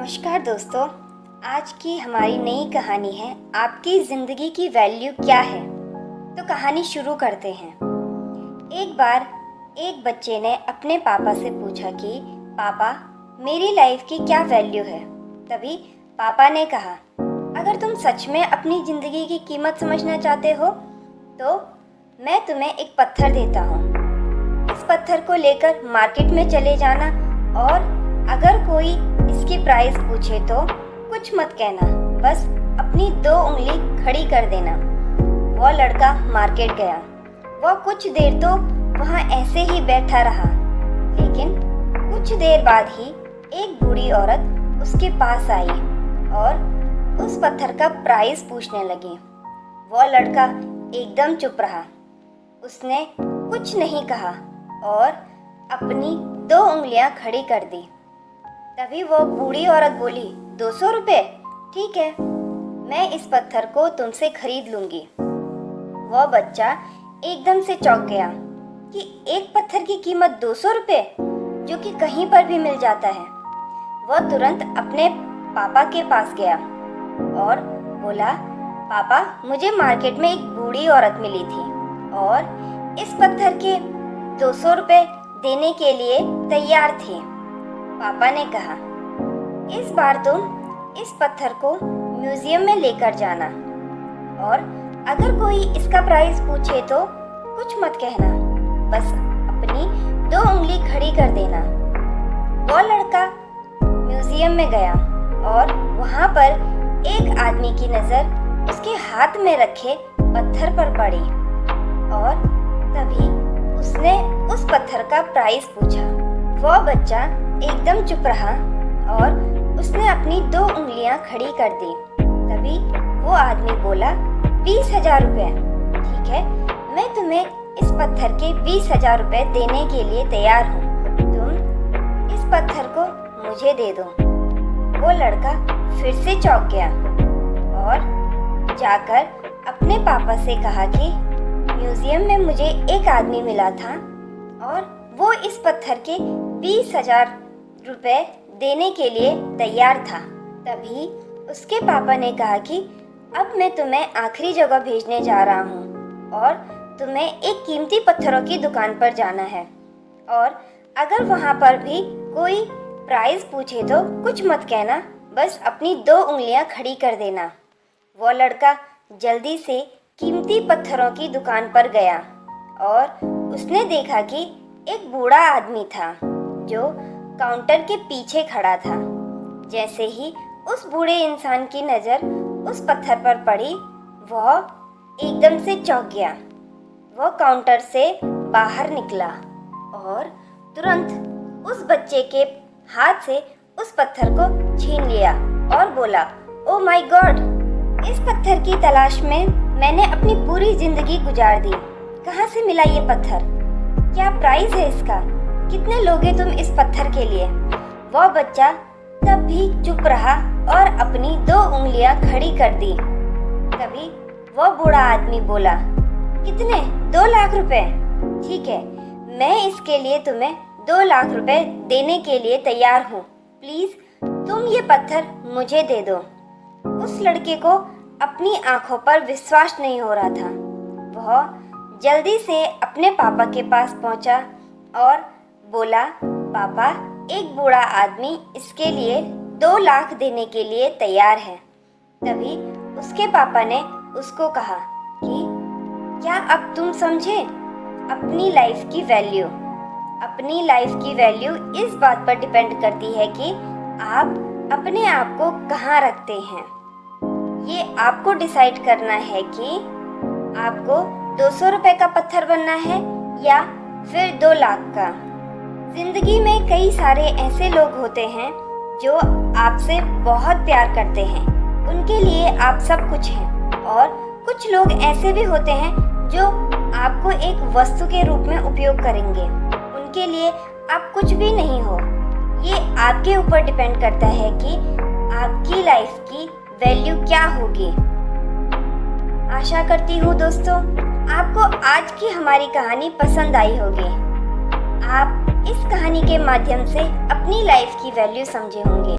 नमस्कार दोस्तों, आज की हमारी नई कहानी है आपकी ज़िंदगी की वैल्यू क्या है। तो कहानी शुरू करते हैं। एक बार एक बच्चे ने अपने पापा से पूछा कि पापा, मेरी लाइफ की क्या वैल्यू है। तभी पापा ने कहा, अगर तुम सच में अपनी ज़िंदगी की कीमत समझना चाहते हो तो मैं तुम्हें एक पत्थर देता हूँ। इस पत्थर को लेकर मार्केट में चले जाना और अगर कोई इसकी प्राइस पूछे तो कुछ मत कहना, बस अपनी 2 उंगली खड़ी कर देना। वो लड़का मार्केट गया। वो कुछ देर तो वहाँ ऐसे ही बैठा रहा, लेकिन कुछ देर बाद ही एक बूढ़ी औरत उसके पास आई और उस पत्थर का प्राइस पूछने लगी। वो लड़का एकदम चुप रहा। उसने कुछ नहीं कहा और अपनी 2 उंगलियां खड़ी कर दी। तभी वो बूढ़ी औरत बोली, 200 रुपये? ठीक है, मैं इस पत्थर को तुमसे खरीद लूंगी। वो बच्चा एकदम से चौंक गया कि एक पत्थर की कीमत 200 रुपये, जो कि कहीं पर भी मिल जाता है। वो तुरंत अपने पापा के पास गया और बोला, पापा, मुझे मार्केट में एक बूढ़ी औरत मिली थी और इस पत्थर के 200 रुपये देने के लिए तैयार थी। पापा ने कहा, इस बार तुम इस पत्थर को म्यूजियम में लेकर जाना और अगर कोई इसका प्राइस पूछे तो कुछ मत कहना, बस अपनी 2 उंगली खड़ी कर देना। वो लड़का म्यूजियम में गया और वहाँ पर एक आदमी की नज़र उसके हाथ में रखे पत्थर पर पड़ी और तभी उसने उस पत्थर का प्राइस पूछा। वो बच्चा एकदम चुप रहा और उसने अपनी 2 उंगलियां खड़ी कर दी। तभी वो आदमी बोला, 20,000 रुपये। ठीक है, मैं तुम्हें इस पत्थर के 20,000 रुपये देने के लिए तैयार हूँ। तुम इस पत्थर को मुझे दे दो। वो लड़का फिर से चौंक गया और जाकर अपने पापा से कहा कि म्यूजियम में मुझे एक आदमी मिला था और वो इस पत्थर के 20,000 रुपये देने के लिए तैयार था। तभी उसके पापा ने कहा कि अब मैं तुम्हें आखिरी जगह भेजने जा रहा हूँ और तुम्हें एक कीमती पत्थरों की दुकान पर जाना है और अगर वहाँ पर भी कोई प्राइस पूछे तो कुछ मत कहना, बस अपनी 2 उंगलियाँ खड़ी कर देना। वो लड़का जल्दी से कीमती पत्थरों की दुकान पर गया और उसने देखा कि एक बूढ़ा आदमी था जो काउंटर के पीछे खड़ा था। जैसे ही उस बूढ़े इंसान की नज़र उस पत्थर पर पड़ी, वह एकदम से चौंक गया। वह काउंटर से बाहर निकला और तुरंत उस बच्चे के हाथ से उस पत्थर को छीन लिया और बोला, ओ माय गॉड, इस पत्थर की तलाश में मैंने अपनी पूरी जिंदगी गुजार दी। कहाँ से मिला ये पत्थर? क्या प्राइस है इसका? कितने लोगे तुम इस पत्थर के लिए? वह बच्चा तब भी चुप रहा और अपनी 2 उंगलियां खड़ी कर दी। तभी वह बूढ़ा आदमी बोला, कितने? 2 लाख रुपए? ठीक है, मैं इसके लिए तुम्हें 2 लाख रुपए देने के लिए तैयार हूँ। प्लीज तुम ये पत्थर मुझे दे दो। उस लड़के को अपनी आंखों पर विश्वास नहीं हो रहा था। वह जल्दी से अपने पापा के पास पहुंचा और बोला, पापा, एक बूढ़ा आदमी इसके लिए 2 लाख देने के लिए तैयार है। तभी उसके पापा ने उसको कहा कि क्या अब तुम समझे अपनी लाइफ की वैल्यू? अपनी लाइफ की वैल्यू इस बात पर डिपेंड करती है कि आप अपने आप को कहाँ रखते हैं। ये आपको डिसाइड करना है कि आपको 200 रुपये का पत्थर बनना है या फिर 2 लाख का। जिंदगी में कई सारे ऐसे लोग होते हैं जो आपसे बहुत प्यार करते हैं, उनके लिए आप सब कुछ हैं, और कुछ लोग ऐसे भी होते हैं जो आपको एक वस्तु के रूप में उपयोग करेंगे, उनके लिए आप कुछ भी नहीं हो। ये आपके ऊपर डिपेंड करता है कि आपकी लाइफ की वैल्यू क्या होगी। आशा करती हूँ दोस्तों, आपको आज की हमारी कहानी पसंद आई होगी। आप इस कहानी के माध्यम से अपनी लाइफ की वैल्यू समझे होंगे।